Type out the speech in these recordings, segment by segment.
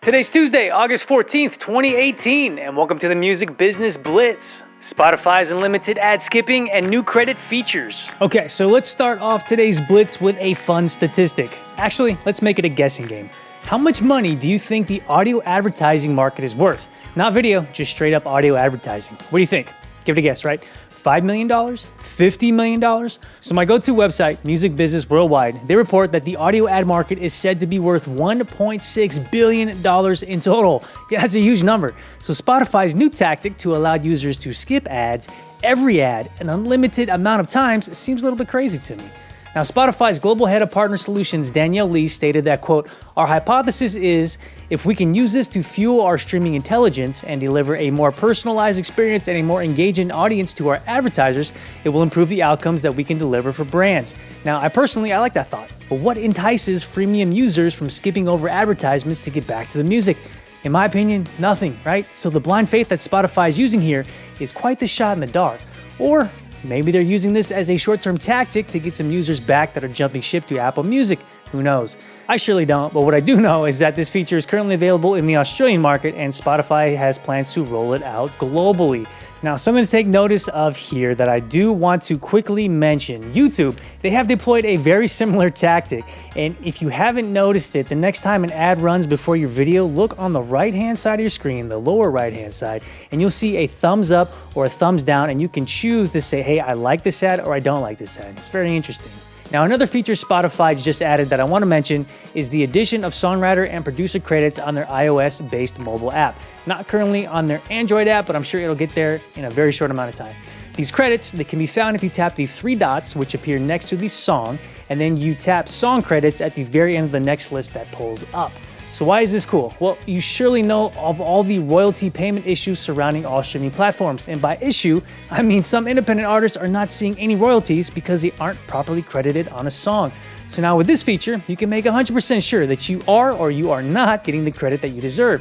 Today's Tuesday, August 14th, 2018, and welcome to the Music Business Blitz, Spotify's unlimited ad skipping and new credit features. Okay, so let's start off today's Blitz with a fun statistic. Actually, let's make it a guessing game. How much money do you think the audio advertising market is worth? Not video, just straight up audio advertising. What do you think? Give it a guess, right? $5 million? $50 million? So my go-to website, Music Business Worldwide, they report that the audio ad market is said to be worth $1.6 billion in total. Yeah, that's a huge number. So Spotify's new tactic to allow users to skip ads, every ad, an unlimited amount of times seems a little bit crazy to me. Now, Spotify's global head of partner solutions, Danielle Lee, stated that, quote, "Our hypothesis is if we can use this to fuel our streaming intelligence and deliver a more personalized experience and a more engaging audience to our advertisers, it will improve the outcomes that we can deliver for brands." Now, I like that thought. But what entices freemium users from skipping over advertisements to get back to the music? In my opinion, nothing, right? So the blind faith that Spotify is using here is quite the shot in the dark. Or maybe they're using this as a short-term tactic to get some users back that are jumping ship to Apple Music. Who knows? I surely don't, but what I do know is that this feature is currently available in the Australian market and Spotify has plans to roll it out globally. Now, something to take notice of here that I do want to quickly mention. YouTube, they have deployed a very similar tactic. And if you haven't noticed it, the next time an ad runs before your video, look on the right-hand side of your screen, the lower right-hand side, and you'll see a thumbs up or a thumbs down, and you can choose to say, hey, I like this ad or I don't like this ad. It's very interesting. Now, another feature Spotify just added that I want to mention is the addition of songwriter and producer credits on their iOS-based mobile app. Not currently on their Android app, but I'm sure it'll get there in a very short amount of time. These credits, they can be found if you tap the three dots which appear next to the song, and then you tap song credits at the very end of the next list that pulls up. So why is this cool? Well, you surely know of all the royalty payment issues surrounding all streaming platforms. And by issue, I mean some independent artists are not seeing any royalties because they aren't properly credited on a song. So now with this feature, you can make 100% sure that you are or you are not getting the credit that you deserve.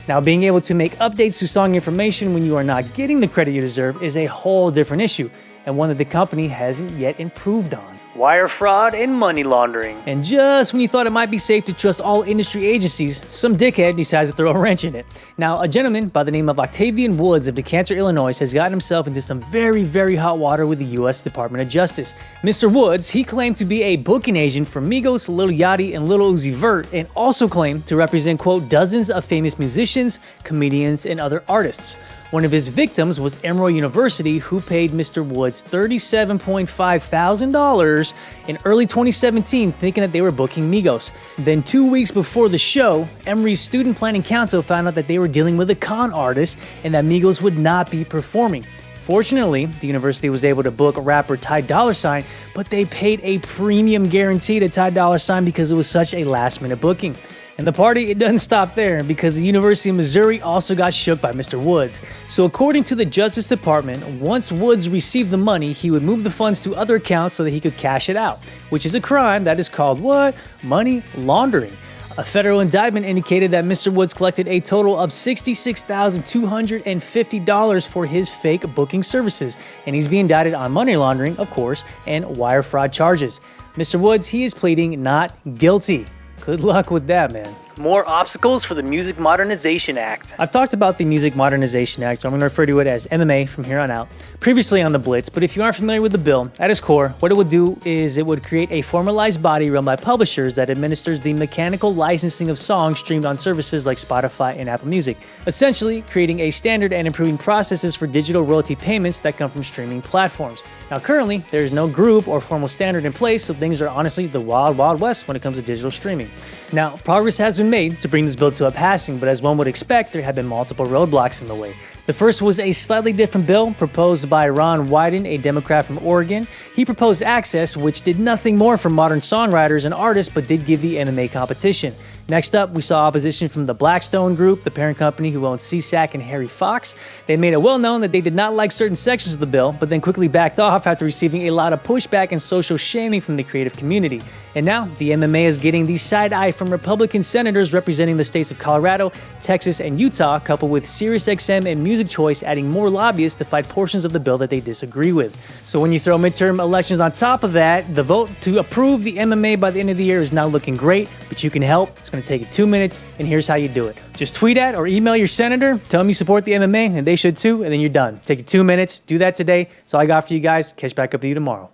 Now, being able to make updates to song information when you are not getting the credit you deserve is a whole different issue, and one that the company hasn't yet improved on. Wire fraud and money laundering. And just when you thought it might be safe to trust all industry agencies, some dickhead decides to throw a wrench in it. Now, a gentleman by the name of Octavian Woods of Decatur, Illinois, has gotten himself into some very hot water with the U.S. Department of Justice. Mr. Woods, he claimed to be a booking agent for Migos, Lil Yachty, and Lil Uzi Vert, and also claimed to represent, quote, dozens of famous musicians, comedians, and other artists. One of his victims was Emory University, who paid Mr. Woods $37.5 thousand in early 2017, thinking that they were booking Migos. Then 2 weeks before the show, Emory's Student Planning Council found out that they were dealing with a con artist and that Migos would not be performing. Fortunately, the university was able to book rapper Ty Dolla $ign, but they paid a premium guarantee to Ty Dolla $ign because it was such a last-minute booking. And the party, it doesn't stop there because the University of Missouri also got shook by Mr. Woods. So according to the Justice Department, once Woods received the money, he would move the funds to other accounts so that he could cash it out, which is a crime that is called what? Money laundering. A federal indictment indicated that Mr. Woods collected a total of $66,250 for his fake booking services, and he's being indicted on money laundering, of course, and wire fraud charges. Mr. Woods, he is pleading not guilty. Good luck with that, man. More obstacles for the Music Modernization Act. I've talked about the Music Modernization Act, so I'm going to refer to it as MMA from here on out, previously on the Blitz. But if you aren't familiar with the bill, at its core, what it would do is it would create a formalized body run by publishers that administers the mechanical licensing of songs streamed on services like Spotify and Apple Music, essentially creating a standard and improving processes for digital royalty payments that come from streaming platforms. Now, currently, there is no group or formal standard in place, so things are honestly the wild, wild west when it comes to digital streaming. Now, progress has been made to bring this bill to a passing, but as one would expect, there have been multiple roadblocks in the way. The first was a slightly different bill proposed by Ron Wyden, a Democrat from Oregon. He proposed Access, which did nothing more for modern songwriters and artists, but did give the MMA competition. Next up, we saw opposition from the Blackstone Group, the parent company who owns SESAC and Harry Fox. They made it well known that they did not like certain sections of the bill, but then quickly backed off after receiving a lot of pushback and social shaming from the creative community. And now, the MMA is getting the side eye from Republican senators representing the states of Colorado, Texas, and Utah, coupled with SiriusXM and Music Choice adding more lobbyists to fight portions of the bill that they disagree with. So when you throw midterm elections on top of that, the vote to approve the MMA by the end of the year is now looking great, but you can help. It's going to take you 2 minutes, and here's how you do it. Just tweet at or email your senator, tell them you support the MMA, and they should too, and then you're done. Take you 2 minutes. Do that today. That's all I got for you guys. Catch back up with you tomorrow.